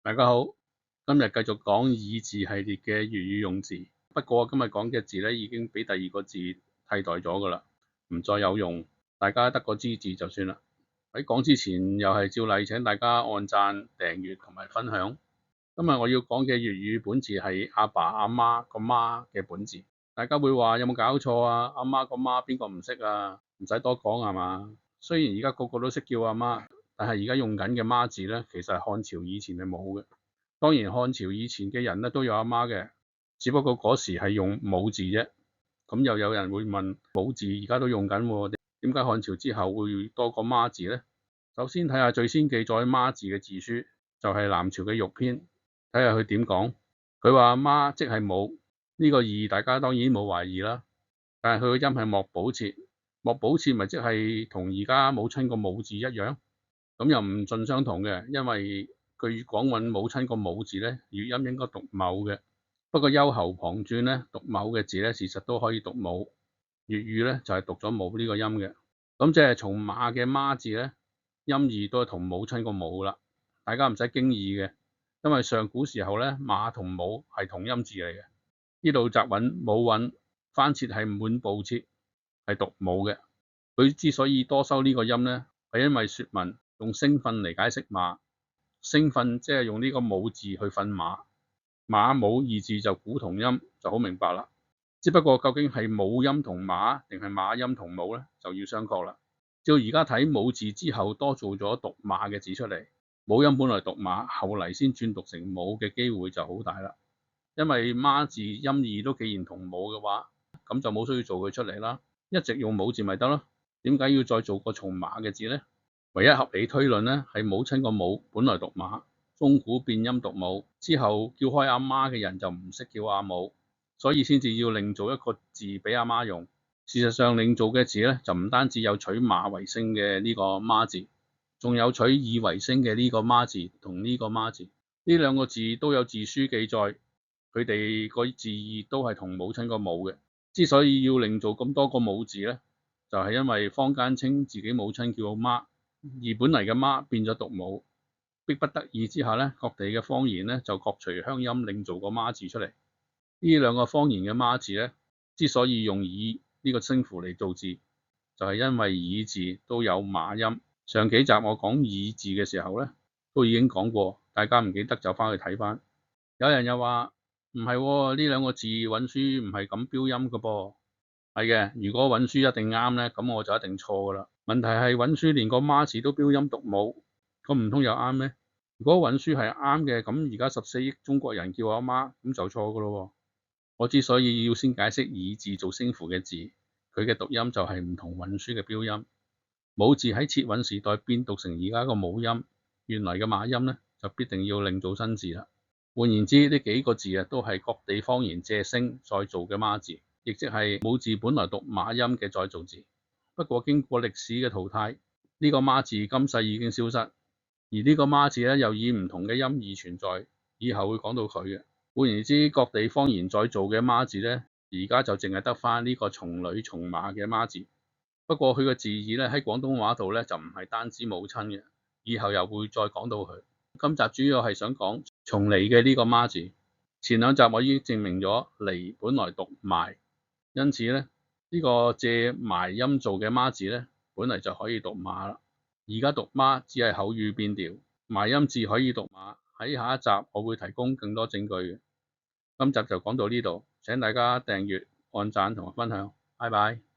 大家好，今日繼續講以字系列嘅粵語用字。不過今日講嘅字咧已經俾第二個字替代咗㗎啦，唔再有用，大家得個知字就算啦。喺講之前又係照例請大家按讚、訂閱同埋分享。今日我要講嘅粵語本字係阿爸阿媽個媽嘅本字。大家會話有冇搞錯啊？阿媽個媽邊個唔識啊？唔使多講係嘛？雖然而家個個都識叫阿媽。但係而家用緊嘅媽字咧，其實係漢朝以前係冇嘅。當然漢朝以前嘅人咧都有阿媽嘅，只不過嗰時係用母字啫。咁又有人會問，母字而家都用緊喎，點解漢朝之後會多個媽字咧？首先睇下最先記載媽字嘅字書，就係南朝嘅《玉篇》，睇下佢點講。佢話媽即係母，呢個義大家當然冇懷疑啦。但係佢個音係莫補切，莫補切咪即係同而家母親個母字一樣。咁又唔盡相同嘅，因為據講揾母親個母字咧，粵音應該讀某嘅。不過幽喉旁轉咧，讀某嘅字咧，事實都可以讀母。粵語咧就係讀咗母呢個音嘅。咁即係從馬嘅媽字咧，音義都係同母親個母啦。大家唔使驚異嘅，因為上古時候咧，馬同母係同音字嚟嘅。呢度雜韻母韻翻切係滿部切，係讀母嘅。佢之所以多收呢個音咧，係因為說文用聲訓嚟解釋馬，聲訓即係用呢個母字去訓馬，馬母二字就估同音，就好明白啦。只不過究竟係母音同馬定係馬音同母咧，就要商榷啦。照而家睇母字之後多做咗讀馬嘅字出嚟，母音本來讀馬，後嚟先轉讀成母嘅機會就好大啦。因為媽字音義都既然同母嘅話，咁就冇需要做佢出嚟啦，一直用母字咪得咯。點解要再做個從馬嘅字咧？唯一合理推論咧，係母親個母本來讀馬，中古變音讀母，之後叫開阿媽嘅人就唔識叫阿母，所以先至要另做一個字俾阿媽用。事實上另做嘅字咧，就唔單止有取馬為聲嘅呢個媽字，仲有取以為聲嘅呢個媽字同呢個媽字。呢兩個字都有字書記載，佢哋個字義都係同母親個母嘅。之所以要另做咁多個母字咧，就係因為坊間稱自己母親叫媽，而本嚟嘅媽變咗讀母，迫不得已之下咧，各地嘅方言咧就各隨鄉音另做個媽字出嚟。呢兩個方言嘅媽字咧，之所以用以呢個聲符嚟造字，就係因為以字都有馬音。上幾集我講以字嘅時候咧，都已經講過，大家唔記得就翻去睇翻。有人又話唔係喎，呢兩個字揾書唔係咁標音嘅噃。係嘅，如果揾書一定啱咧，咁我就一定錯噶啦。問題係揾書連個媽字都標音讀母，咁唔通又啱咩？如果揾書係啱嘅，咁而家14億中國人叫阿媽，咁就錯噶咯。我之所以要先解釋以字做聲符嘅字，佢嘅讀音就係唔同揾書嘅標音。母字喺設韻時代變讀成而家個母音，原來嘅馬音咧就必定要另做新字啦。換言之，呢幾個字啊都係各地方言借聲再做嘅媽字。亦即係母字本來讀馬音嘅再造字，不過經過歷史嘅淘汰，呢個媽字今世已經消失，而呢個媽字咧又以唔同嘅音義存在，以後會講到佢嘅。換言之，各地方言再造嘅媽字咧，而家就淨係得返呢個從女從馬嘅媽字。不過佢嘅字義咧喺廣東話度咧就唔係單指母親嘅，以後又會再講到佢。今集主要係想講從嚟嘅呢個媽字。前兩集我已經證明咗嚟本來讀埋。因此咧，呢個借埋音做嘅媽字咧，本嚟就可以讀馬啦。而家讀媽只係口語變調，埋音字可以讀馬。喺下一集我會提供更多證據嘅。今集就講到呢度，請大家訂閱、按讚同埋分享。拜拜。